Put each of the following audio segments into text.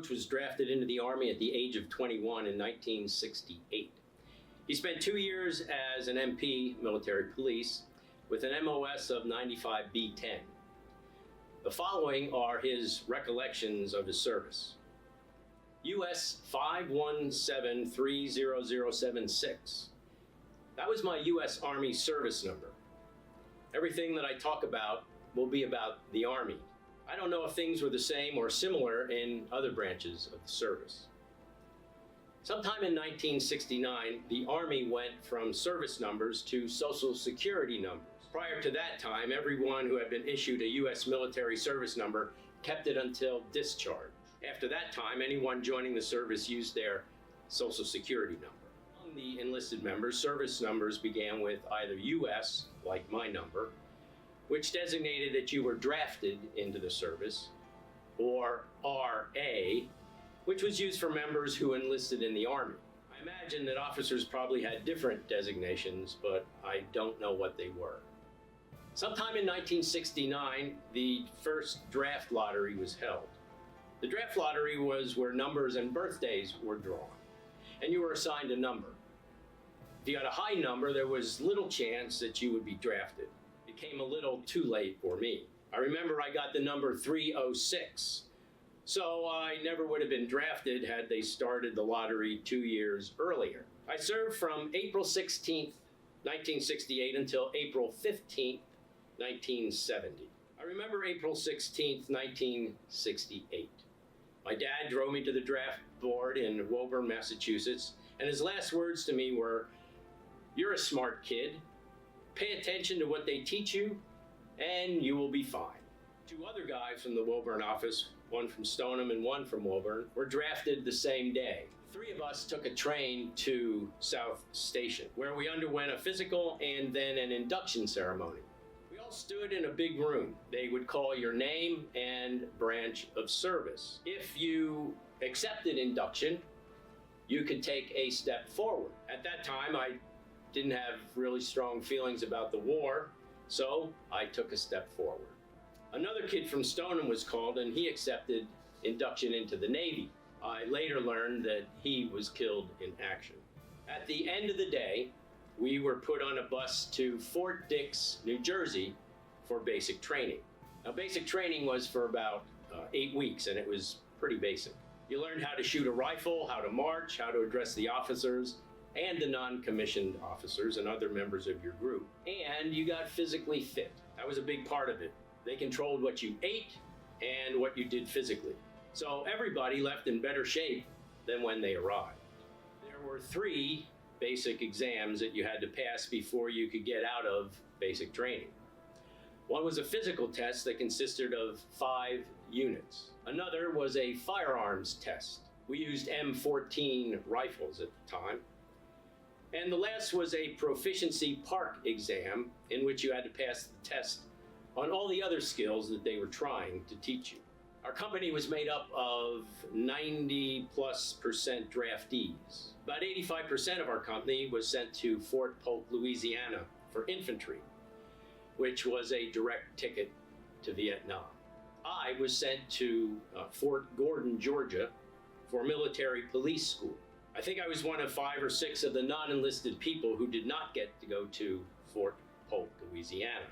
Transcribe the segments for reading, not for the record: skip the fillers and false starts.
Roach was drafted into the Army at the age of 21 in 1968. He spent 2 years as an MP, military police, with an MOS of 95B10. The following are his recollections of his service. US 517-30076. That was my US Army service number. Everything that I talk about will be about the Army. I don't know if things were the same or similar in other branches of the service. Sometime in 1969, the Army went from service numbers to Social Security numbers. Prior to that time, everyone who had been issued a U.S. military service number kept it until discharge. After that time, anyone joining the service used their Social Security number. Among the enlisted members, service numbers began with either U.S., like my number, which designated that you were drafted into the service, or RA, which was used for members who enlisted in the Army. I imagine that officers probably had different designations, but I don't know what they were. Sometime in 1969, the first draft lottery was held. The draft lottery was where numbers and birthdays were drawn, and you were assigned a number. If you had a high number, there was little chance that you would be drafted. It came a little too late for me. I remember I got the number 306, so I never would have been drafted had they started the lottery 2 years earlier. I served from April 16th, 1968 until April 15th, 1970. I remember April 16th, 1968. My dad drove me to the draft board in Woburn, Massachusetts, and his last words to me were, "You're a smart kid. Pay attention to what they teach you, and you will be fine." 2 other guys from the Woburn office, one from Stoneham and one from Woburn, were drafted the same day. 3 of us took a train to South Station, where we underwent a physical and then an induction ceremony. We all stood in a big room. They would call your name and branch of service. If you accepted induction, you could take a step forward. At that time, I didn't have really strong feelings about the war, so I took a step forward. Another kid from Stoneham was called, and he accepted induction into the Navy. I later learned that he was killed in action. At the end of the day, we were put on a bus to Fort Dix, New Jersey, for basic training. Now, basic training was for about 8 weeks, and it was pretty basic. You learned how to shoot a rifle, how to march, how to address the officers, and the non-commissioned officers and other members of your group. And you got physically fit. That was a big part of it. They controlled what you ate and what you did physically. So everybody left in better shape than when they arrived. There were 3 basic exams that you had to pass before you could get out of basic training. One was a physical test that consisted of 5 units. Another was a firearms test. We used M14 rifles at the time. And the last was a proficiency park exam in which you had to pass the test on all the other skills that they were trying to teach you. Our company was made up of 90+% draftees. About 85% of our company was sent to Fort Polk, Louisiana for infantry, which was a direct ticket to Vietnam. I was sent to Fort Gordon, Georgia for military police school. I think I was one of 5 or 6 of the non-enlisted people who did not get to go to Fort Polk, Louisiana.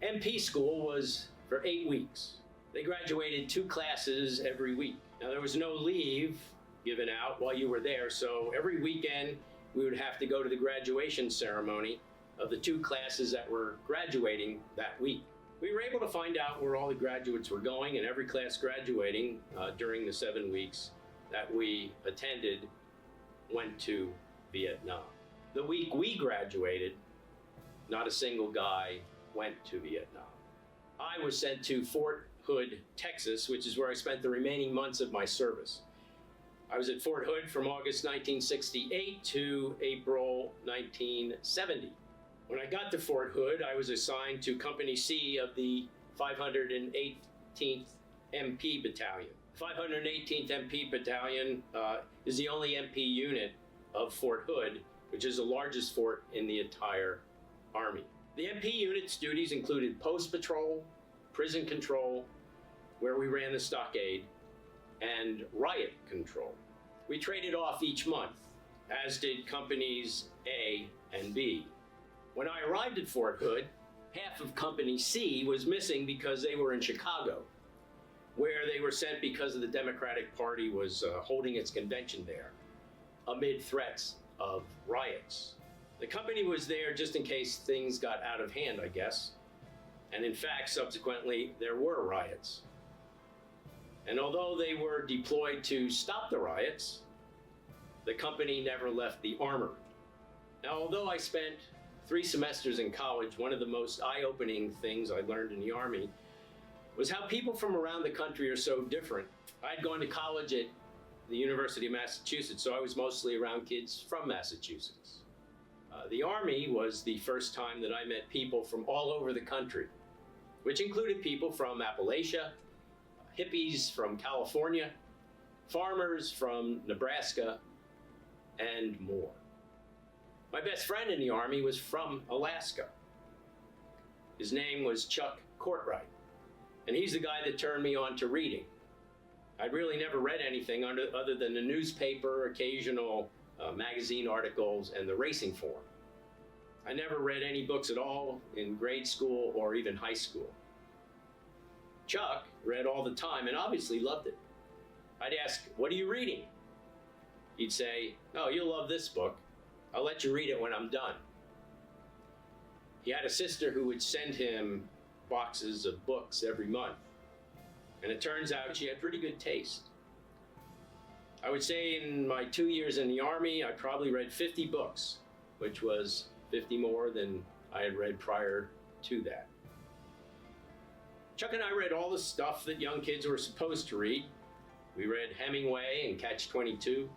MP school was for 8 weeks. They graduated 2 classes every week. Now, there was no leave given out while you were there, so every weekend we would have to go to the graduation ceremony of the 2 classes that were graduating that week. We were able to find out where all the graduates were going, and every class graduating during the 7 weeks that we attended went to Vietnam. The week we graduated, not a single guy went to Vietnam. I was sent to Fort Hood, Texas, which is where I spent the remaining months of my service. I was at Fort Hood from August 1968 to April 1970. When I got to Fort Hood, I was assigned to Company C of the 518th MP Battalion. 518th MP Battalion is the only MP unit of Fort Hood, which is the largest fort in the entire Army. The MP unit's duties included post patrol, prison control, where we ran the stockade, and riot control. We traded off each month, as did companies A and B. When I arrived at Fort Hood, half of Company C was missing because they were in Chicago, where they were sent because the Democratic Party was holding its convention there, amid threats of riots. The company was there just in case things got out of hand, I guess. And in fact, subsequently, there were riots. And although they were deployed to stop the riots, the company never left the armory. Now, although I spent 3 semesters in college, one of the most eye-opening things I learned in the Army was how people from around the country are so different. I'd gone to college at the University of Massachusetts, so I was mostly around kids from Massachusetts. The Army was the first time that I met people from all over the country, which included people from Appalachia, hippies from California, farmers from Nebraska, and more. My best friend in the Army was from Alaska. His name was Chuck Courtright, and he's the guy that turned me on to reading. I'd really never read anything other than the newspaper, occasional magazine articles, and the racing forum. I never read any books at all in grade school or even high school. Chuck read all the time and obviously loved it. I'd ask, "What are you reading?" He'd say, "Oh, you'll love this book. I'll let you read it when I'm done." He had a sister who would send him boxes of books every month. And it turns out she had pretty good taste. I would say in my 2 years in the Army, I probably read 50 books, which was 50 more than I had read prior to that. Chuck and I read all the stuff that young kids were supposed to read. We read Hemingway and Catch-22.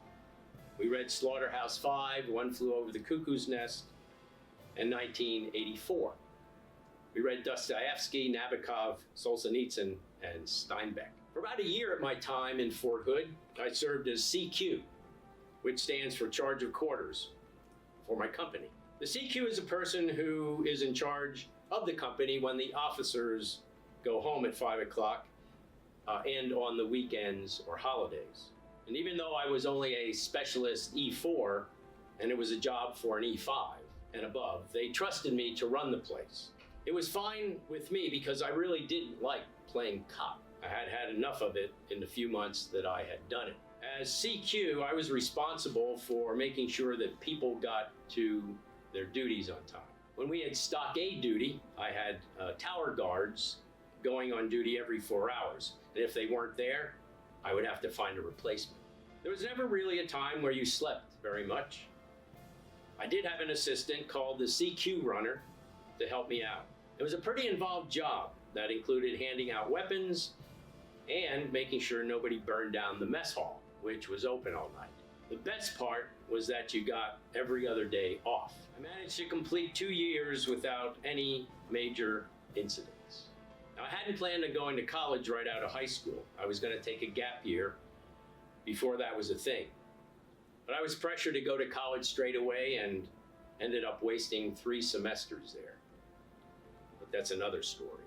We read Slaughterhouse-Five, One Flew Over the Cuckoo's Nest, and 1984. We read Dostoevsky, Nabokov, Solzhenitsyn, and Steinbeck. For about a year at my time in Fort Hood, I served as CQ, which stands for Charge of Quarters, for my company. The CQ is a person who is in charge of the company when the officers go home at 5 o'clock and on the weekends or holidays. And even though I was only a specialist E4, and it was a job for an E5 and above, they trusted me to run the place. It was fine with me because I really didn't like playing cop. I had had enough of it in the few months that I had done it. As CQ, I was responsible for making sure that people got to their duties on time. When we had stockade duty, I had tower guards going on duty every 4 hours. And if they weren't there, I would have to find a replacement. There was never really a time where you slept very much. I did have an assistant called the CQ runner to help me out. It was a pretty involved job that included handing out weapons and making sure nobody burned down the mess hall, which was open all night. The best part was that you got every other day off. I managed to complete 2 years without any major incidents. Now, I hadn't planned on going to college right out of high school. I was going to take a gap year before that was a thing. But I was pressured to go to college straight away and ended up wasting 3 semesters there. But that's another story.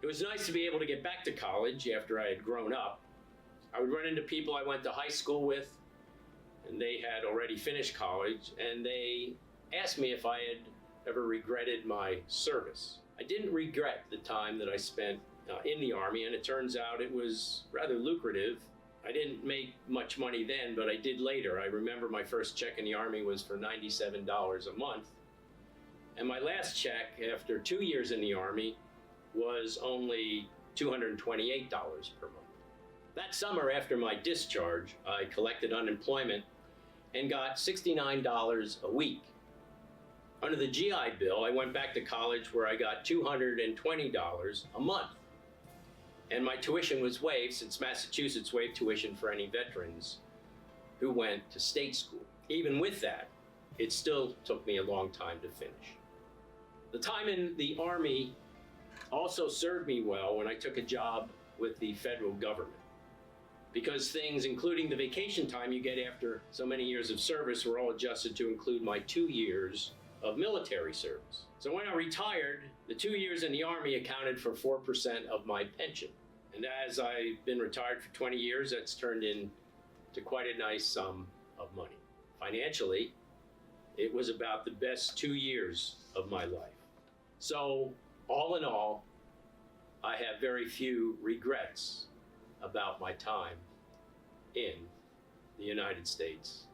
It was nice to be able to get back to college after I had grown up. I would run into people I went to high school with, and they had already finished college, and they asked me if I had ever regretted my service. I didn't regret the time that I spent in the Army, and it turns out it was rather lucrative. I didn't make much money then, but I did later. I remember my first check in the Army was for $97 a month. And my last check after 2 years in the Army was only $228 per month. That summer after my discharge, I collected unemployment and got $69 a week. Under the GI Bill, I went back to college where I got $220 a month. And my tuition was waived, since Massachusetts waived tuition for any veterans who went to state school. Even with that, it still took me a long time to finish. The time in the Army also served me well when I took a job with the federal government, because things, including the vacation time you get after so many years of service, were all adjusted to include my 2 years of military service. So when I retired, the 2 years in the Army accounted for 4% of my pension. And as I've been retired for 20 years, that's turned into quite a nice sum of money. Financially, it was about the best 2 years of my life. So, all in all, I have very few regrets about my time in the United States